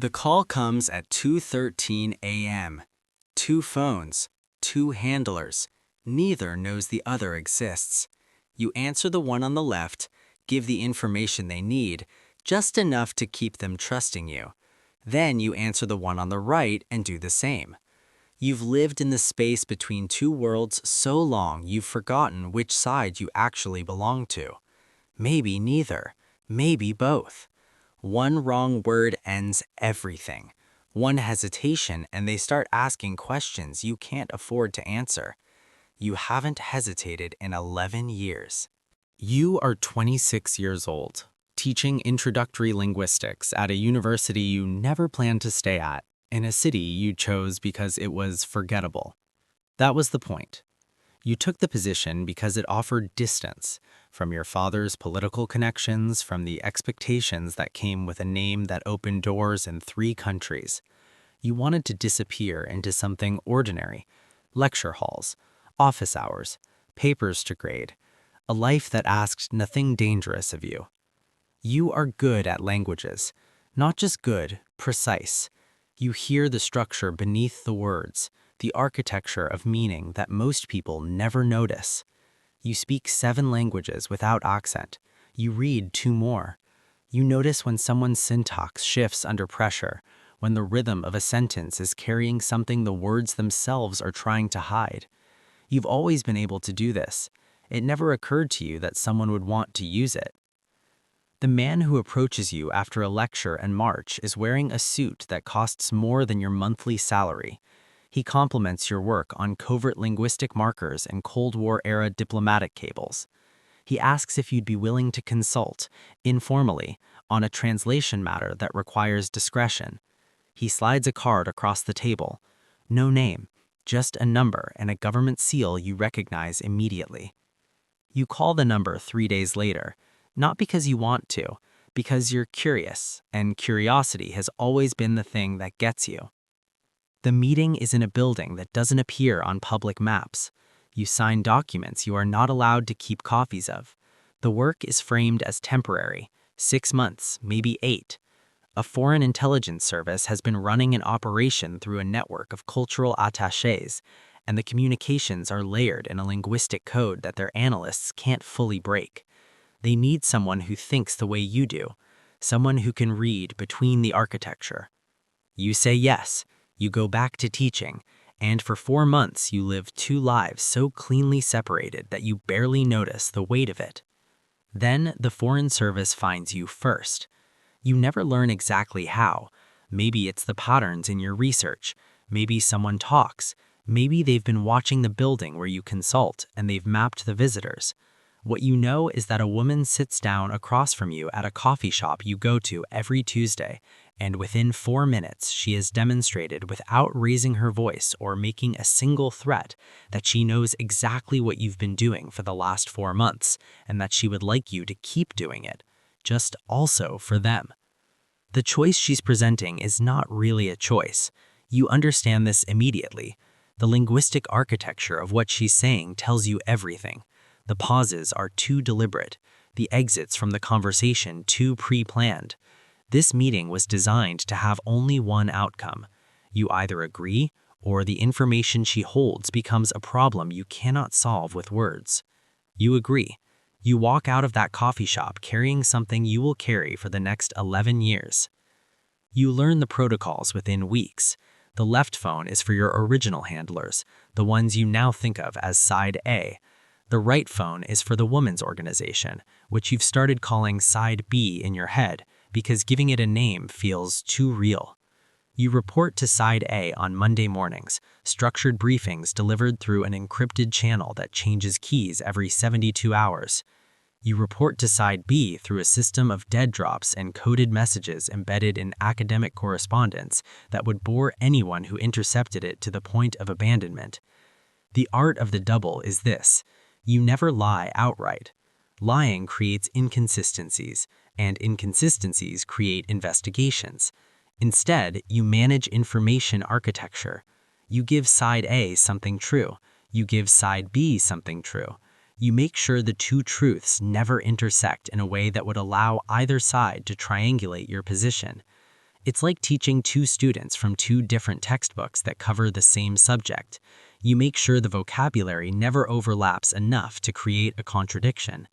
The call comes at 2:13 a.m. Two phones, two handlers. Neither knows the other exists. You answer the one on the left, give the information they need, just enough to keep them trusting you. Then you answer the one on the right and do the same. You've lived in the space between two worlds so long you've forgotten which side you actually belong to. Maybe neither. Maybe both. One wrong word ends everything. One hesitation and they start asking questions you can't afford to answer. You haven't hesitated in 11 years. You are 26 years old, teaching introductory linguistics at a university you never planned to stay at, in a city you chose because it was forgettable. That was the point. You took the position because it offered distance from your father's political connections, from the expectations that came with a name that opened doors in 3 countries. You wanted to disappear into something ordinary: lecture halls, office hours, papers to grade, a life that asked nothing dangerous of you. You are good at languages, not just good, precise. You hear the structure beneath the words, the architecture of meaning that most people never notice. You speak 7 languages without accent. You read 2 more. You notice when someone's syntax shifts under pressure, when the rhythm of a sentence is carrying something the words themselves are trying to hide. You've always been able to do this. It never occurred to you that someone would want to use it. The man who approaches you after a lecture and march is wearing a suit that costs more than your monthly salary. He compliments your work on covert linguistic markers and Cold War-era diplomatic cables. He asks if you'd be willing to consult, informally, on a translation matter that requires discretion. He slides a card across the table. No name, just a number and a government seal you recognize immediately. You call the number 3 days later, not because you want to, because you're curious, and curiosity has always been the thing that gets you. The meeting is in a building that doesn't appear on public maps. You sign documents you are not allowed to keep copies of. The work is framed as temporary, 6 months, maybe 8. A foreign intelligence service has been running an operation through a network of cultural attachés, and the communications are layered in a linguistic code that their analysts can't fully break. They need someone who thinks the way you do, someone who can read between the architecture. You say yes. You go back to teaching, and for 4 months you live 2 lives so cleanly separated that you barely notice the weight of it. Then the Foreign Service finds you first. You never learn exactly how. Maybe it's the patterns in your research. Maybe someone talks. Maybe they've been watching the building where you consult and they've mapped the visitors. What you know is that a woman sits down across from you at a coffee shop you go to every Tuesday, and within 4 minutes she has demonstrated without raising her voice or making a single threat that she knows exactly what you've been doing for the last 4 months and that she would like you to keep doing it, just also for them. The choice she's presenting is not really a choice. You understand this immediately. The linguistic architecture of what she's saying tells you everything. The pauses are too deliberate, the exits from the conversation too pre-planned. This meeting was designed to have only one outcome. You either agree, or the information she holds becomes a problem you cannot solve with words. You agree. You walk out of that coffee shop carrying something you will carry for the next 11 years. You learn the protocols within weeks. The left phone is for your original handlers, the ones you now think of as Side A. The right phone is for the women's organization, which you've started calling Side B in your head because giving it a name feels too real. You report to Side A on Monday mornings, structured briefings delivered through an encrypted channel that changes keys every 72 hours. You report to Side B through a system of dead drops and coded messages embedded in academic correspondence that would bore anyone who intercepted it to the point of abandonment. The art of the double is this. You never lie outright. Lying creates inconsistencies, and inconsistencies create investigations. Instead, you manage information architecture. You give Side A something true. You give Side B something true. You make sure the two truths never intersect in a way that would allow either side to triangulate your position. It's like teaching two students from two different textbooks that cover the same subject. You make sure the vocabulary never overlaps enough to create a contradiction.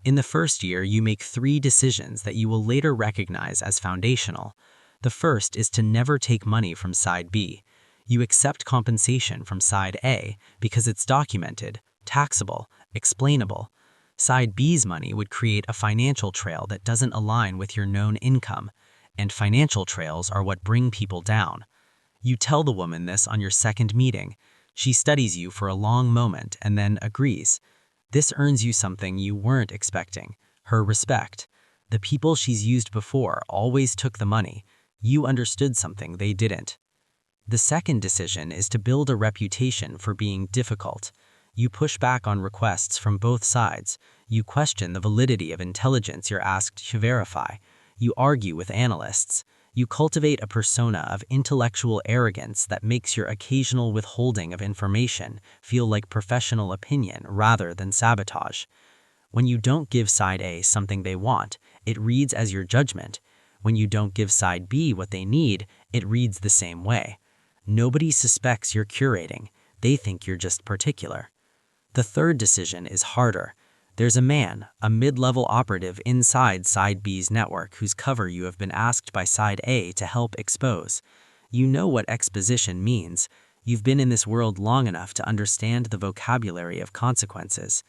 In the first year, you make 3 decisions that you will later recognize as foundational. The first is to never take money from side B. You accept compensation from side A because it's documented, taxable, explainable. Side B's money would create a financial trail that doesn't align with your known income, and financial trails are what bring people down. You tell the woman this on your second meeting. She studies you for a long moment and then agrees. This earns you something you weren't expecting, her respect. The people she's used before always took the money. You understood something they didn't. The second decision is to build a reputation for being difficult. You push back on requests from both sides. You question the validity of intelligence you're asked to verify. You argue with analysts. You cultivate a persona of intellectual arrogance that makes your occasional withholding of information feel like professional opinion rather than sabotage. When you don't give side A something they want, it reads as your judgment. When you don't give side B what they need, it reads the same way. Nobody suspects you're curating. They think you're just particular. The third decision is harder. There's a man, a mid-level operative inside side B's network whose cover you have been asked by side A to help expose. You know what exposition means. You've been in this world long enough to understand the vocabulary of consequences.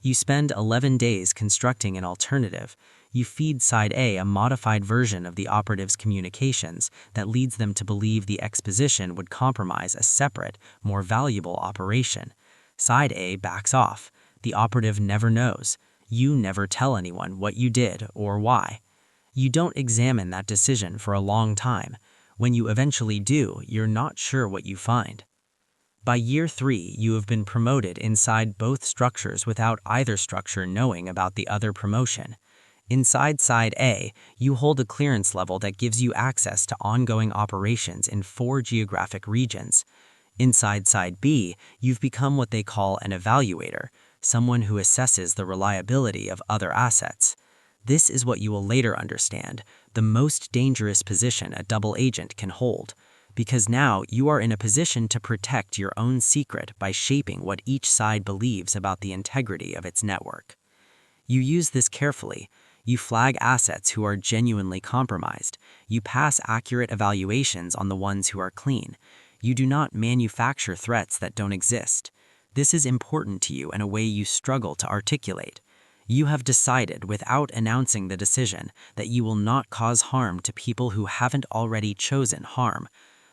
You spend 11 days constructing an alternative. You feed side A a modified version of the operative's communications that leads them to believe the exposition would compromise a separate, more valuable operation. Side A backs off. The operative never knows. You never tell anyone what you did or why. You don't examine that decision for a long time. When you eventually do, you're not sure what you find. By year 3, you have been promoted inside both structures without either structure knowing about the other promotion. Inside side A, you hold a clearance level that gives you access to ongoing operations in 4 geographic regions. Inside side B, you've become what they call an evaluator, someone who assesses the reliability of other assets. This is what you will later understand, the most dangerous position a double agent can hold, because now you are in a position to protect your own secret by shaping what each side believes about the integrity of its network. You use this carefully. You flag assets who are genuinely compromised. You pass accurate evaluations on the ones who are clean. You do not manufacture threats that don't exist. This is important to you in a way you struggle to articulate. You have decided, without announcing the decision, that you will not cause harm to people who haven't already chosen harm.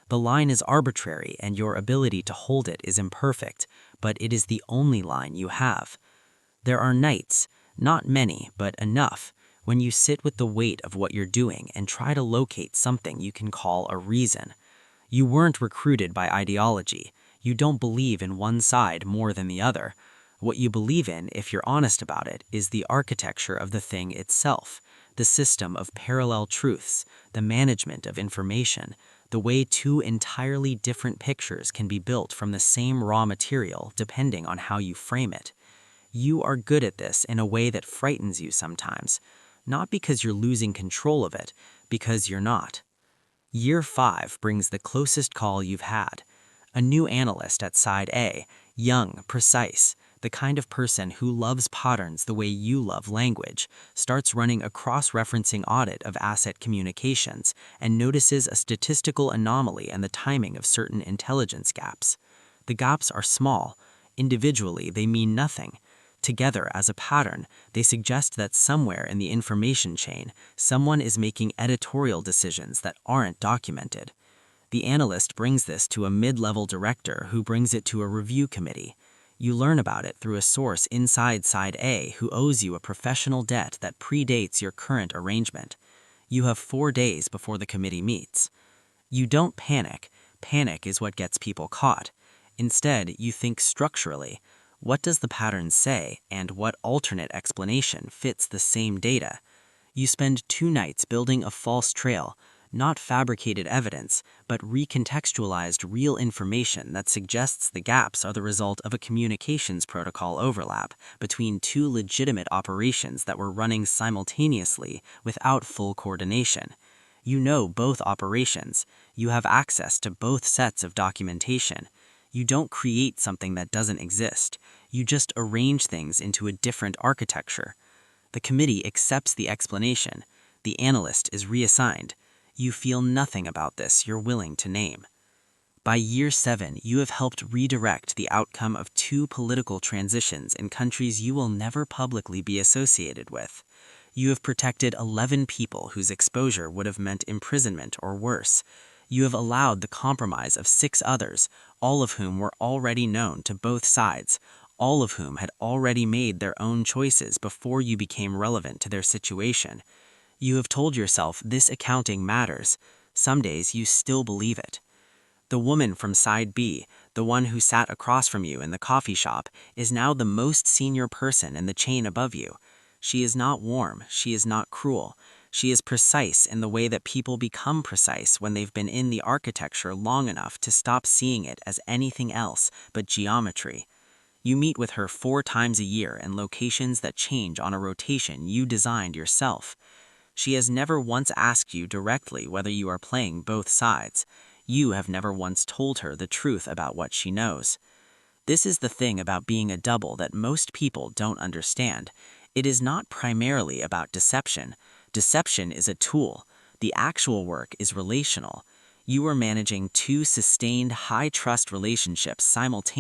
The line is arbitrary and your ability to hold it is imperfect, but it is the only line you have. There are nights, not many, but enough, when you sit with the weight of what you're doing and try to locate something you can call a reason. You weren't recruited by ideology. You don't believe in one side more than the other. What you believe in, if you're honest about it, is the architecture of the thing itself, the system of parallel truths, the management of information, the way 2 entirely different pictures can be built from the same raw material depending on how you frame it. You are good at this in a way that frightens you sometimes, not because you're losing control of it, because you're not. Year 5 brings the closest call you've had. A new analyst at side A, young, precise, the kind of person who loves patterns the way you love language, starts running a cross-referencing audit of asset communications and notices a statistical anomaly and the timing of certain intelligence gaps. The gaps are small. Individually, they mean nothing. Together, as a pattern, they suggest that somewhere in the information chain, someone is making editorial decisions that aren't documented. The analyst brings this to a mid-level director who brings it to a review committee. You learn about it through a source inside side A who owes you a professional debt that predates your current arrangement. You have 4 days before the committee meets. You don't panic. Panic is what gets people caught. Instead, you think structurally. What does the pattern say, and what alternate explanation fits the same data? You spend 2 nights building a false trail, not fabricated evidence, but recontextualized real information that suggests the gaps are the result of a communications protocol overlap between 2 legitimate operations that were running simultaneously without full coordination. You know both operations. You have access to both sets of documentation. You don't create something that doesn't exist. You just arrange things into a different architecture. The committee accepts the explanation. The analyst is reassigned. You feel nothing about this you're willing to name. By year 7, you have helped redirect the outcome of 2 political transitions in countries you will never publicly be associated with. You have protected 11 people whose exposure would have meant imprisonment or worse. You have allowed the compromise of 6 others, all of whom were already known to both sides, all of whom had already made their own choices before you became relevant to their situation. You have told yourself this accounting matters. Some days you still believe it. The woman from side B, the one who sat across from you in the coffee shop, is now the most senior person in the chain above you. She is not warm, she is not cruel. She is precise in the way that people become precise when they've been in the architecture long enough to stop seeing it as anything else but geometry. You meet with her 4 times a year in locations that change on a rotation you designed yourself. She has never once asked you directly whether you are playing both sides. You have never once told her the truth about what she knows. This is the thing about being a double that most people don't understand. It is not primarily about deception. Deception is a tool. The actual work is relational. You are managing 2 sustained high-trust relationships simultaneously.